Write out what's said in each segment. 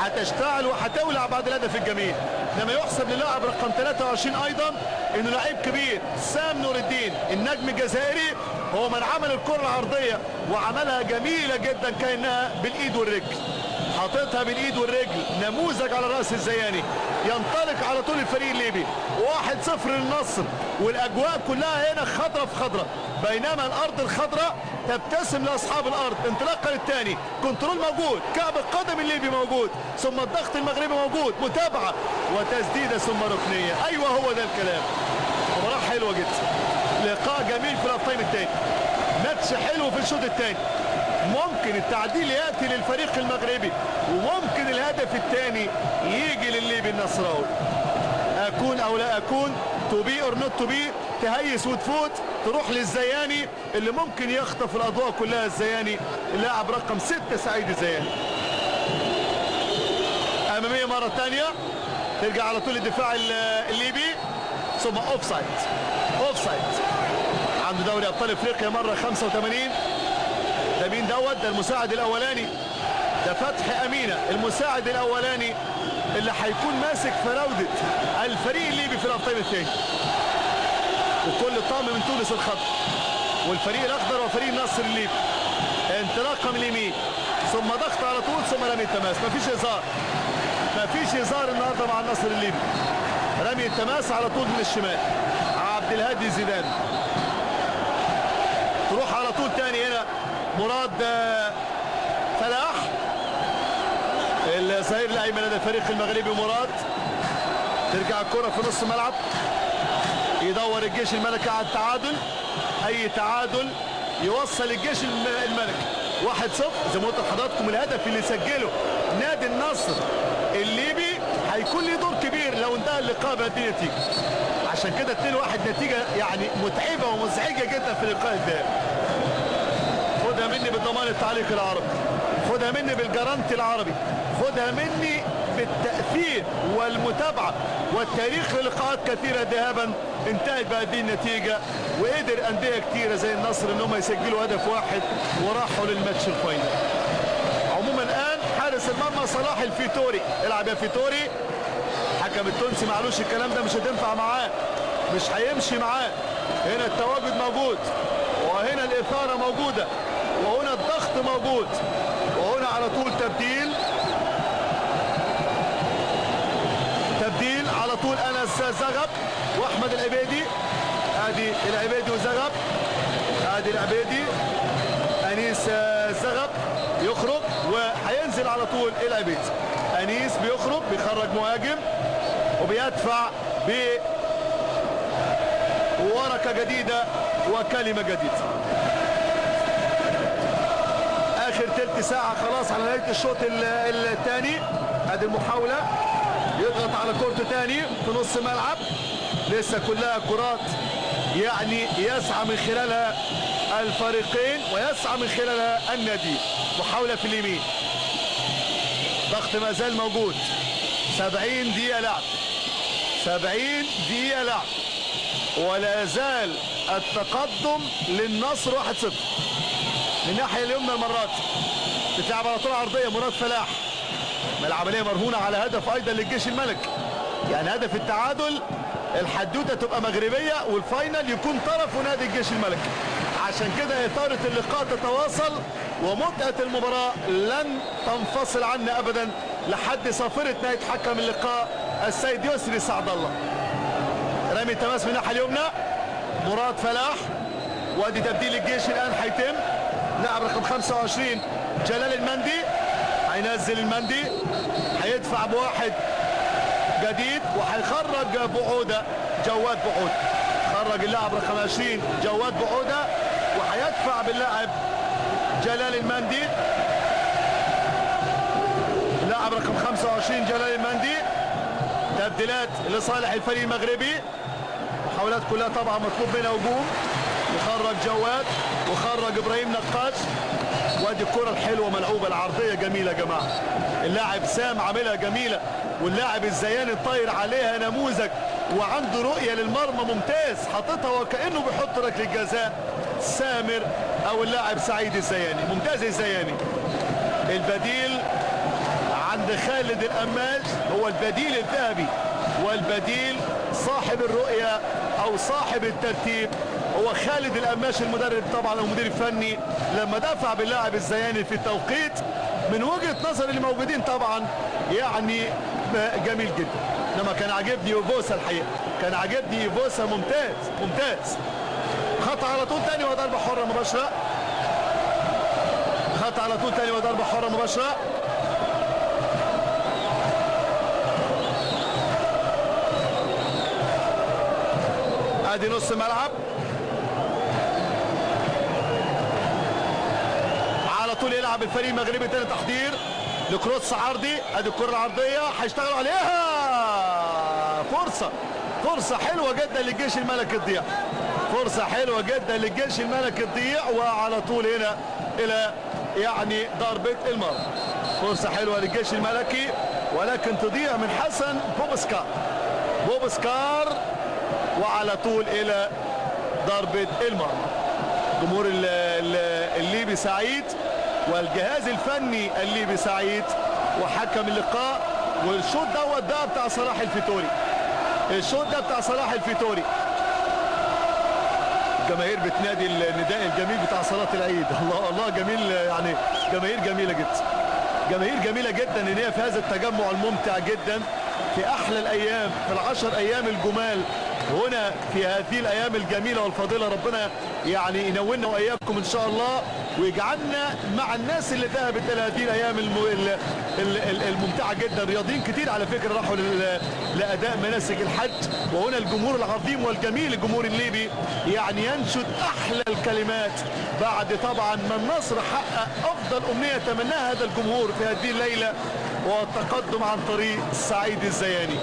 هتشتعل وهتولع بعد الهدف الجميل. لما يحسب للاعب رقم 23 ايضا انه لعيب كبير، سام نور الدين النجم الجزائري، هو من عمل الكره العرضيه وعملها جميله جدا كانها بالايد والرجل، حاططها بالايد والرجل، نموذج على راس الزياني. ينطلق على طول الفريق الليبي 1-0 للنصر، والاجواء كلها هنا خضراء في خضراء، بينما الارض الخضراء تبتسم لاصحاب الارض. انطلاقا للثاني، كنترول موجود، كعب القدم الليبي موجود، ثم الضغط المغربي موجود، متابعه وتسديده ثم ركنيه. ايوه هو ده الكلام. مباراه حلوه جدا، لقاء جميل في التايم الثاني، ماتش حلو في الشوط الثاني. ممكن التعديل ياتي للفريق المغربي، وممكن الهدف الثاني يجي للليبي النصراوي. اكون او لا اكون، تو بي اور نوت تو بي، تهيس وتفوت، تروح للزياني اللي ممكن يخطف الاضواء كلها. الزياني اللاعب رقم 6 سعيد الزياني. اماميه مره ثانيه، ترجع على طول الدفاع الليبي، ثم اوف سايد. اوف سايد عنده دوري ابطال افريقيا مره 85. ده مين دوت؟ ده المساعد الاولاني، ده فتحي امينه المساعد الاولاني اللي هيكون ماسك فراوده الفريق الليبي في الابطال الثاني. وكل طقم من تونس الخضر، والفريق الاخضر وفريق النصر الليبي. انطلاقه من اليمين، ثم ضغط على طول، ثم رمي التماس. مفيش هزار، مفيش هزار النهارده مع النصر الليبي. رمي التماس على طول من الشمال، عبد الهادي زيدان. تروح على طول تاني هنا مراد فلاح، الظهير الايمن لدى الفريق المغربي مراد. ترجع الكره في نص الملعب، يدور الجيش الملكي على التعادل. اي تعادل يوصل الجيش الملكي 1-0. زي ما قلت لحضراتكم، الهدف اللي سجله نادي النصر الليبي هيكون له دور كبير لو انتهى اللقاء بهذه النتيجه. عشان كده 2-1 نتيجه يعني متعبه ومزعجه جدا في لقاء الذهاب. خدها مني بالضمان التعليق العربي، خدها مني بالجرانتي العربي، خدها مني بالتأثير والمتابعة والتاريخ للقاءات كثيرة ذهابا انتهت بهذه النتيجة، وقدر أندية كثيرة زي النصر ان هم يسجلوا هدف واحد وراحوا للماتش الفاينل. عموما الآن حارس المرمى صلاح الفيتوري، العب يا فيتوري. حكم التونسي معلوش الكلام ده، مش هتنفع معاه، مش هيمشي معاه. هنا التواجد موجود، وهنا الإثارة موجودة، وهنا الضغط موجود، وهنا على طول تبديل على طول. انس زغب واحمد العبيدي، ادي العبيدي وزغب، ادي العبيدي، انيس زغب يخرج وهينزل على طول العبيدي. انيس بيخرج، بيخرج مهاجم وبيدفع بورقه جديده وكلمه جديده. اخر تلت ساعه خلاص على نهايه الشوط الثاني. ادي المحاوله، يضغط على كورته تاني في نص ملعب، لسه كلها كرات يعني يسعى من خلالها الفريقين ويسعى من خلالها النادي. محاولة في اليمين، ضغط ما زال موجود. 70 دقيقة لعب، 70 دقيقة لعب، ولا زال التقدم للنصر 1-0. من الناحية اليمنى المرات بتلعب على طول عرضية، مراد فلاح. العمليه مرهونه على هدف ايضا للجيش الملكي، يعني هدف التعادل الحدوته تبقى مغربيه والفاينل يكون طرفه نادي الجيش الملكي. عشان كده اثاره اللقاء تتواصل، ومتعه المباراه لن تنفصل عنا ابدا لحد صافره نهايه حكم اللقاء السيد يسري سعد الله. رمي التماس من الناحيه اليمنى، مراد فلاح، وادي تبديل الجيش الان هيتم. لاعب رقم 25 جلال المندي، هينزل المندي، هيدفع بواحد جديد وهيخرج بعوده جواد بعوده. خرج اللاعب رقم 20 جواد بعوده وهيدفع باللاعب جلال المندي. لاعب رقم 25 جلال المندي. تبديلات لصالح الفريق المغربي، محاولات كلها طبعا مطلوب منها هجوم. يخرج جواد وخرج ابراهيم نقاش، وادي الكره الحلوه ملعوبه، العرضيه جميله يا جماعه. اللاعب سام عاملها جميله، واللاعب الزياني طاير عليها نموذج وعنده رؤيه للمرمى ممتاز، حاططها وكانه بيحط ركله الجزاء. سامر او اللاعب سعيد الزياني، ممتاز الزياني. البديل عند خالد القماش هو البديل الذهبي، والبديل صاحب الرؤية او صاحب الترتيب هو خالد القماش المدرب طبعا المدير الفني، لما دفع باللاعب الزياني في التوقيت من وجهة نظر اللي موجودين طبعا يعني جميل جدا. انما كان عاجبني يوفوسا الحقيقة، كان عاجبني يوفوسا ممتاز ممتاز. خطأ على طول تاني وضربة حرة مباشرة، خطأ على طول تاني وضربة حرة مباشرة. ادي نص ملعب على طول يلعب الفريق المغربي تاني تحضير لكروس عرضي. ادي الكرة العرضية هيشتغلوا عليها، فرصة حلوة جدا للجيش الملكي تضيع، فرصة حلوة جدا للجيش الملكي تضيع، وعلى طول هنا الى يعني ضربة المرمى. فرصة حلوة للجيش الملكي ولكن تضيع من حسن بوبسكار وعلى طول الى ضربة المرمى. جمهور الليبي سعيد والجهاز الفني الليبي سعيد وحكم اللقاء. والشوط ده بتاع صلاح الفيتوري، الشوط ده بتاع صلاح الفيتوري. جماهير بتنادي النداء الجميل بتاع صلاة العيد. الله الله جميل، يعني جماهير جميلة جدا، جماهير جميلة جدا ان هي في هذا التجمع الممتع جدا في احلى الايام، في العشر ايام الجمال هنا في هذه الايام الجميلة والفضيلة. ربنا يعني ينولنا واياكم ان شاء الله ويجعلنا مع الناس اللي ذهبت الى هذه الايام الممتعة جدا. رياضيين كتير على فكرة راحوا لاداء مناسك الحج، وهنا الجمهور العظيم والجميل الجمهور الليبي يعني ينشد احلى الكلمات بعد طبعا ما النصر حقق افضل امنية تمناها هذا الجمهور في هذه الليلة والتقدم عن طريق سعيد الزياني.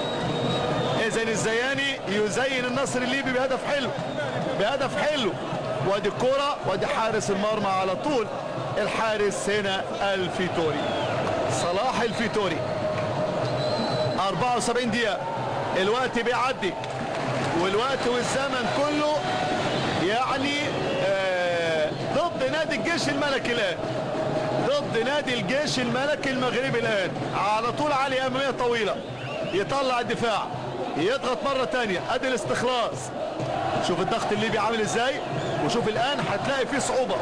اذا الزياني يزين النصر الليبي بهدف حلو وادي الكرة وادي حارس المرمى على طول، الحارس هنا الفيتوري صلاح الفيتوري. 74 دقيقة الوقت بيعدي والوقت والزمن كله يعني ضد نادي الجيش الملكي الآن، ضد نادي الجيش الملكي المغربي الآن. على طول علي أمامية طويلة يطلع الدفاع يضغط مرة تانية، ادي الاستخلاص. شوف الضغط الليبي عامل ازاي، وشوف الان هتلاقي فيه صعوبة.